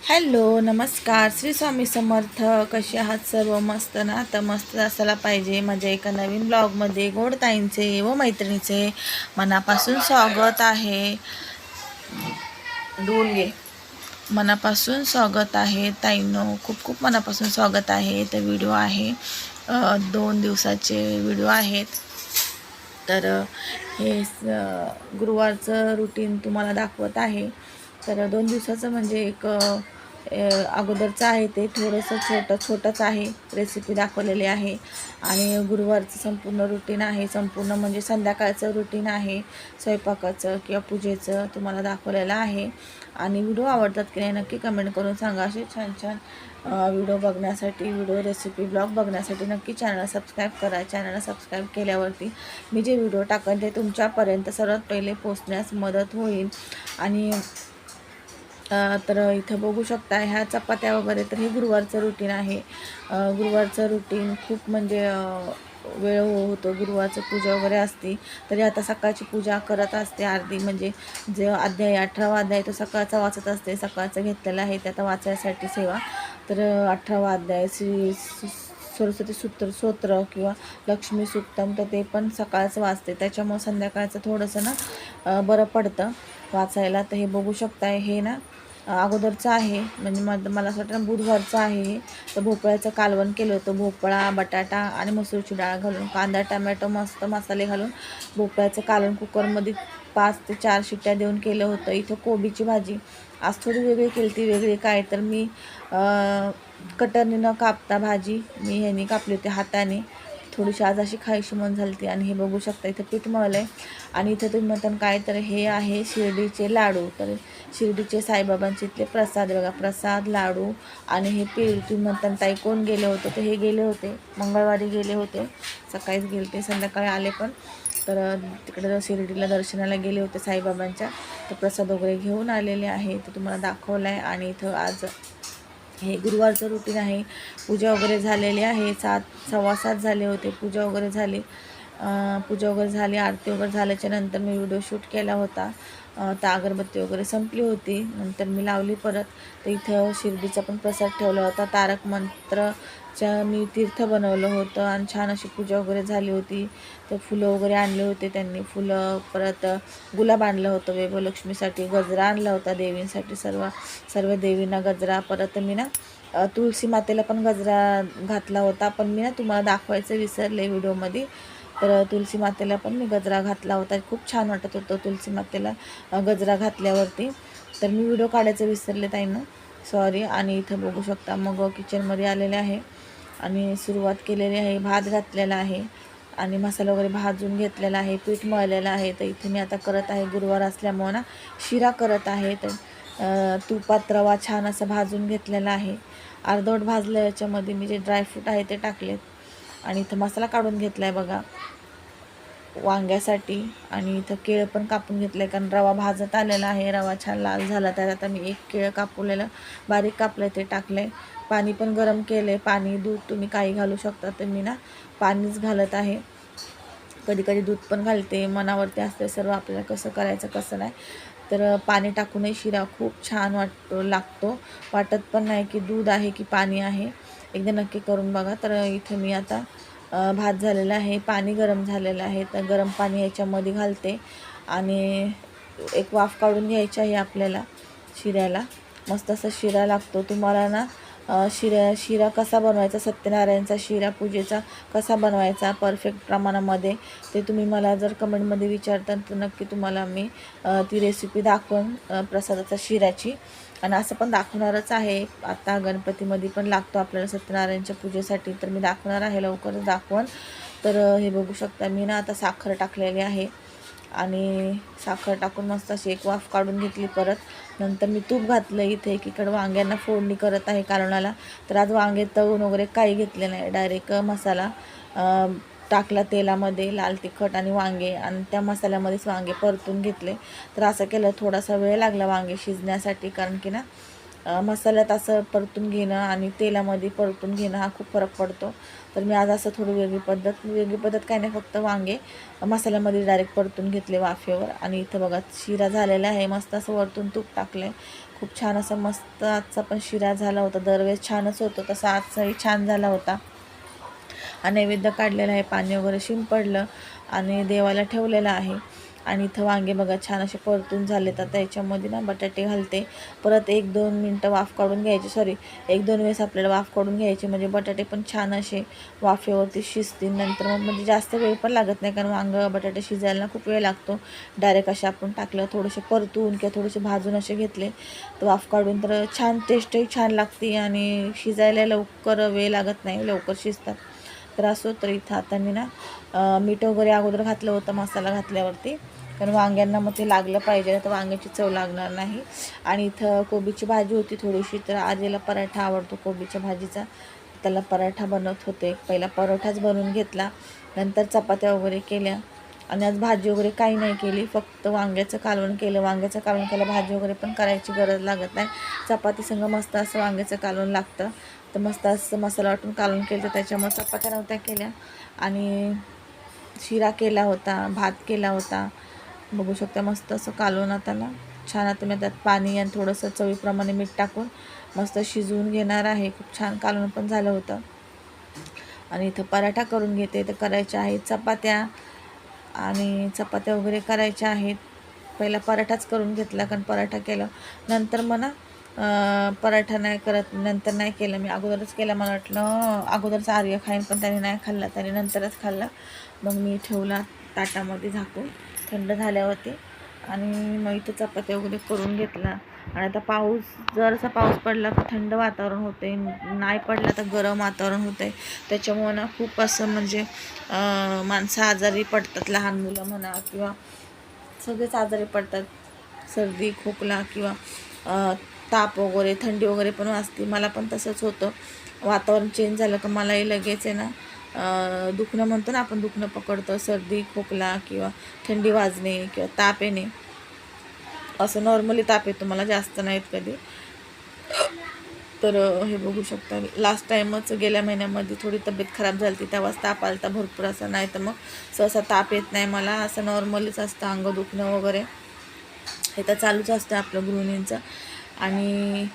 Hello नमस्कार श्री स्वामी समर्थ. कसे आहात सर्व? मस्त ना? तर मस्त असायला पाहिजे. माझ्या एका नवीन ब्लॉगमध्ये गोडताईंचे व मैत्रिणीचे मनापासून स्वागत आहे. डोल घे. मनापासून स्वागत आहे ताईंनो, खूप खूप मनापासून स्वागत आहे. तर व्हिडिओ आहे 2 दिवसाचे व्हिडिओ आहेत. तर हे गुरुवारचं रुटीन तुम्हाला दाखवत आहे. तर 2 दिवसाचं म्हणजे एक अगोदरचं आहे ते थोडंसं छोटंच आहे. रेसिपी दाखवलेली आहे आणि गुरुवारचं संपूर्ण रुटीन आहे. संपूर्ण म्हणजे संध्याकाळचं रुटीन आहे, स्वयंपाकाचं किंवा पूजेचं तुम्हाला दाखवलेलं आहे. आणि व्हिडिओ आवडतात की नाही नक्की कमेंट करून सांगा. असे छान छान व्हिडिओ बघण्यासाठी, व्हिडिओ रेसिपी ब्लॉग बघण्यासाठी नक्की चॅनल सबस्क्राईब करा. चॅनल सबस्क्राईब केल्यावरती मी जे व्हिडिओ टाकेन ते तुमच्यापर्यंत सर्वात पहिले पोचण्यास मदत होईल. आणि तर इथं बघू शकता ह्या चपात्या वगैरे. तर हे गुरुवारचं रुटीन आहे. गुरुवारचं रुटीन खूप म्हणजे वेळ होतो. गुरुवारचं पूजा वगैरे असते. तरी आता सकाळची पूजा करत असते अर्धी, म्हणजे जे अध्याय 18वा अध्याय तो सकाळचा वाचत असते. सकाळचं घेतलेला आहे ते आता वाचायसाठी सेवा. तर 18वा अध्याय श्री सरस्वती स्तोत्र किंवा लक्ष्मी सुक्तम, तर ते पण सकाळचं वाचते. त्याच्यामुळे संध्याकाळचं थोडंसं ना बरं पडतं वाचायला. तर हे बघू शकताय हे ना अगोदरचं आहे, म्हणजे मला असं वाटतं बुधवारचं आहे हे. तर भोपळ्याचं कालवण केलं होतं. भोपळा, बटाटा आणि मसूरची डाळ घालून, कांदा टमॅटो मस्त मसाले घालून भोपळ्याचं कालवण कुकरमध्ये 5 ते 4 शिट्ट्या देऊन केलं होतं. इथं कोबीची भाजी आज थोडी वेगळी केली ती. वेगळी काय तर मी कटरने न कापता भाजी मी ह्याने कापली होती हाताने. थोडीशी आज अशी खायची मन झाली ती. आणि हे बघू शकता इथं पीठ मळलं आहे. आणि इथं तुम्ही म्हणता काय, तर हे आहे शिर्डीचे लाडू. तर शिर्डीचे साईबाबांचे इथले प्रसाद बघा, प्रसाद लाडू. आणि हे पीठ तुम्ही म्हणता ताई कोण गेले होते, तर हे गेले होते मंगळवारी गेले होते. सकाळीच गेले ते, संध्याकाळी आले पण. तर तिकडे शिर्डीला दर्शनाला गेले होते साईबाबांच्या. तर प्रसाद वगैरे घेऊन आलेले आहे, ते तुम्हाला दाखवलं आहे. आणि इथं आज हे गुरुवारचं रुटीन आहे. पूजा वगैरे झालेली आहे. 7:15 झाले होते. पूजा वगैरे झाली. आरती वगैरे झाल्याच्या नंतर मी व्हिडिओ शूट केला होता. तर अगरबत्ती वगैरे संपली होती, नंतर मी लावली परत. तर इथं शिर्डीचा पण प्रसाद ठेवला होता. तारक मंत्रच्या मी तीर्थ बनवलं होतं आणि छान अशी पूजा वगैरे झाली होती. तर फुलं वगैरे आणले होते त्यांनी, फुलं, परत गुलाब आणलं होतं वैभवलक्ष्मीसाठी, गजरा आणला होता देवींसाठी, सर्व देवींना गजरा. परत मी ना तुळशी मातेला पण गजरा घातला होता, पण मी ना तुम्हाला दाखवायचं विसरले व्हिडिओमध्ये. तर तुळशी मातेला पण मी गजरा घातला होता. खूप छान वाटत होतं तुळशी मातेला गजरा घातल्यावरती. तर मी व्हिडिओ काढायचं विसरले ताईंनो, सॉरी. आणि इथं बघू शकता मग किचनमध्ये आलेले आहे आणि सुरुवात केलेली आहे. भात घातलेला आहे आणि मसाला वगैरे भाजून घेतलेला आहे, पीठ मळलेलं आहे. तर इथे मी आता करत आहे, गुरुवार असल्यामुळे ना शिरा करत आहे. तर तुपात रवा छान असं भाजून घेतलेला आहे. अर्धवट भाजलं, याच्यामध्ये मी जे ड्रायफ्रूट आहे ते टाकलेत. आणि इथं मसाला काढून घेतला आहे बघा वांग्यासाठी. आणि इथं केळं पण कापून घेतलं आहे, कारण रवा भाजत आलेला आहे. रवा छान लाल झाला, त्यात आता मी एक केळं कापलेलं बारीक कापलं ते टाकलं आहे. पाणी पण गरम केलं आहे. पाणी, दूध तुम्ही काही घालू शकता. तर मी ना पाणीच घालत आहे. कधी कधी दूध पण घालते, मनावरती असते सर्व आपल्याला कसं करायचं कसं नाही. तर पाणी टाकूनही शिरा खूप छान लागतो. वाटत पण नाही की दूध आहे की पाणी आहे. एकदा नक्की करून बघा. तर इथे मी आता भात झालेला आहे, पाणी गरम झालेलं आहे. तर गरम पाणी याच्यामध्ये घालते आणि एक वाफ काढून घ्यायची आहे आपल्याला शिऱ्याला. मस्त असा शिरा लागतो. तुम्हाला ना शिरा कसा बनवायचा, सत्यनारायणचा शिरा पूजेचा कसा बनवायचा परफेक्ट प्रमाणामध्ये, ते तुम्ही मला जर कमेंटमध्ये विचारता तर नक्की तुम्हाला मी ती रेसिपी दाखवून प्रसादाचा शिऱ्याची. आणि असं पण दाखवणारच आहे, आता गणपतीमध्ये पण लागतो आपल्याला सत्यनारायणच्या पूजेसाठी. तर मी दाखवणार आहे, लवकरच दाखवून. तर हे बघू शकता मी ना आता साखर टाकलेली आहे आणि साखर टाकून मस्त अशी एक वाफ काढून घेतली. परत नंतर मी तूप घातलं. इथे एकीकडे वांग्यांना फोडणी करत आहे कालवणाला. तर आज वांगे तळून वगैरे काही घेतले नाही, डायरेक्ट मसाला टाकला तेलामध्ये, लाल तिखट आणि वांगे, आणि त्या मसाल्यामध्येच वांगे परतून घेतले. तर असं केलं, थोडासा वेळ लागला वांगे शिजण्यासाठी, कारण की ना मसाल्यात असं परतून घेणं आणि तेलामध्ये परतून घेणं हा खूप फरक पडतो. तर मी आज असं थोडी वेगळी पद्धत काय नाही, फक्त वांगे मसाल्यामध्ये डायरेक्ट परतून घेतले वाफेवर. आणि इथं बघा शिरा झालेला आहे, मस्त असं वरतून तूप टाकलं आहे. खूप छान असा मस्त आजचा पण शिरा झाला होता. दरवेळेस छानच होतो, तसा आजचाही छान झाला होता. नैवेद्य काढलेला आहे, पाणी वगैरे शिंपडलं आणि देवाला ठेवलेलं आहे. आणि इथं वांगे बघा छान असे परतून झालेत. आता याच्यामध्ये ना बटाटे घालते. परत 1-2 मिनटं वाफ काढून घ्यायची, 1-2 वेळेस आपल्याला वाफ काढून घ्यायची, म्हणजे बटाटे पण छान असे वाफेवरती शिजतील. नंतर मग म्हणजे जास्त वेळ पण लागत नाही, कारण वांगं बटाटे शिजायला खूप वेळ लागतो. डायरेक्ट असे आपण टाकलं, थोडेसे परतून किंवा थोडेसे भाजून असे घेतले तर वाफ काढून, तर छान टेस्टही छान लागते आणि शिजायला लवकर वेळ लागत नाही, लवकर शिजतात. तर असो, तर इथं आता मी ना मीठ वगैरे अगोदर घातलं होतं मसाला घातल्यावरती, कारण वांग्यांना मग ते लागलं पाहिजे, तर वांग्याची चव लागणार नाही. आणि इथं कोबीची भाजी होती थोडीशी, तर आजीला पराठा आवडतो कोबीच्या भाजीचा, त्याला पराठा बनवत होते. पहिला परोठाच बनवून घेतला, नंतर चपात्या वगैरे केल्या. आणि आज भाजी वगैरे काही नाही केली, फक्त वांग्याचं कालवण केलं. वांग्याचं कालवण केलं, भाजी वगैरे पण करायची गरज लागत नाही. चपाती संग मस्त असं वांग्याचं कालवण लागतं, तर मस्त असं मसाला वाटून कालवण केलं, तर त्याच्यामुळे चपात्या नव्हत्या केल्या. आणि शिरा केला होता, भात केला होता. बघू शकता मस्त असं कालवण आता ना छान. आता मी त्यात पाणी आणि थोडंसं चवीप्रमाणे मीठ टाकून मस्त शिजवून घेणार आहे. खूप छान कालवण पण झालं होतं. आणि इथं पराठा करून घेते, तर करायच्या आहेत चपात्या, आणि चपात्या वगैरे करायच्या आहेत. पहिला पराठाच करून घेतला, कारण पराठा केलं नंतर म्हणा पराठा नाही करत, नंतर नाही केलं मी, अगोदरच केला. मला वाटलं अगोदरच आर्य खाईन, पण त्याने नाही खाल्ला, त्याने नंतरच खाल्ला. मग मी ठेवला ताटामध्ये झाकून थंड झाल्यावरती, आणि मग इथं चपात्या वगैरे करून घेतला. आणि आता जरसा पाऊस पडला तर थंड वातावरण होते, नाही पडला तर गरम वातावरण होते. त्याच्यामुळं ना खूप असं म्हणजे माणसं आजारी पडतात, लहान मुलं म्हणा किंवा सगळेच आजारी पडतात. सर्दी खोकला किंवा ताप वगैरे, थंडी वगैरे पण वाजते. मला पण तसंच होतं, वातावरण चेंज झालं का मलाही लगेच आहे ना दुखणं म्हणतो ना आपण, दुखणं पकडतं. सर्दी खोकला किंवा थंडी वाजणे किंवा ताप येणे, असं नॉर्मली ताप येतो मला, जास्त नाहीत कधी. तर हे बघू शकता, लास्ट टाईमच गेल्या महिन्यामध्ये थोडी तब्येत खराब झाली होती, तेव्हाच ताप आला होता भरपूर असा. नाही तर मग सहसा ताप येत नाही मला, असं नॉर्मलीच असतं, अंग दुखणं वगैरे हे तर चालूच असतं आपलं गृहिणींचं. आणि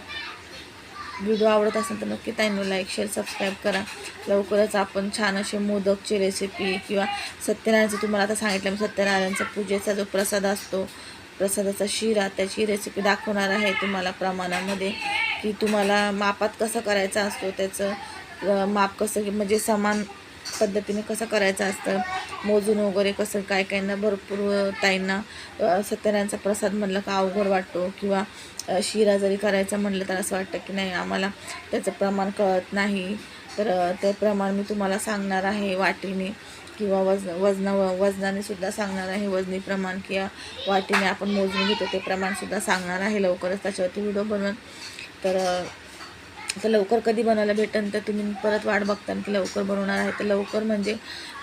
व्हिडिओ आवडत असेल तर नक्की ताईंनो लाईक शेअर सबस्क्राईब करा. लवकरच आपण छान असे मोदकची रेसिपी किंवा सत्यनारायणचं, तुम्हाला आता सांगितलं मी, सत्यनारायणचा पूजेचा जो प्रसाद असतो, प्रसादाचा शिरा, त्याची रेसिपी दाखवणार आहे तुम्हाला प्रमाणामध्ये, की तुम्हाला मापात कसं करायचा असतो, त्याचं माप कसं म्हणजे समान पद्धतीने कसं करायचं असतं, मोजून वगैरे कसं. काय काहींना, भरपूर ताईंना सत्यनारायणचा प्रसाद म्हणलं का अवघड वाटतो, किंवा शिरा जरी करायचं म्हणलं तर असं वाटतं की नाही आम्हाला त्याचं प्रमाण कळत नाही. तर ते प्रमाण मी तुम्हाला सांगणार आहे वाटीने, किंवा वजनाने सुद्धा सांगणार आहे. वजनी प्रमाण किंवा वाटीने आपण मोजून घेतो ते प्रमाणसुद्धा सांगणार आहे लवकरच, त्याच्यावरती व्हिडिओ बनवून. तर लवकर कधी बनवायला भेटेल तर तुम्ही परत वाट बघता की लवकर बनवणार आहे. तर लवकर म्हणजे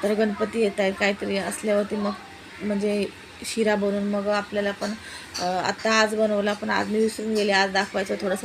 तर गणपती येत आहेत काहीतरी असल्यावरती, मग म्हणजे शिरा बनवून मग आपल्याला पण, आता आज बनवला पण आज मी विसरून गेले, आज दाखवायचं थोडंसं.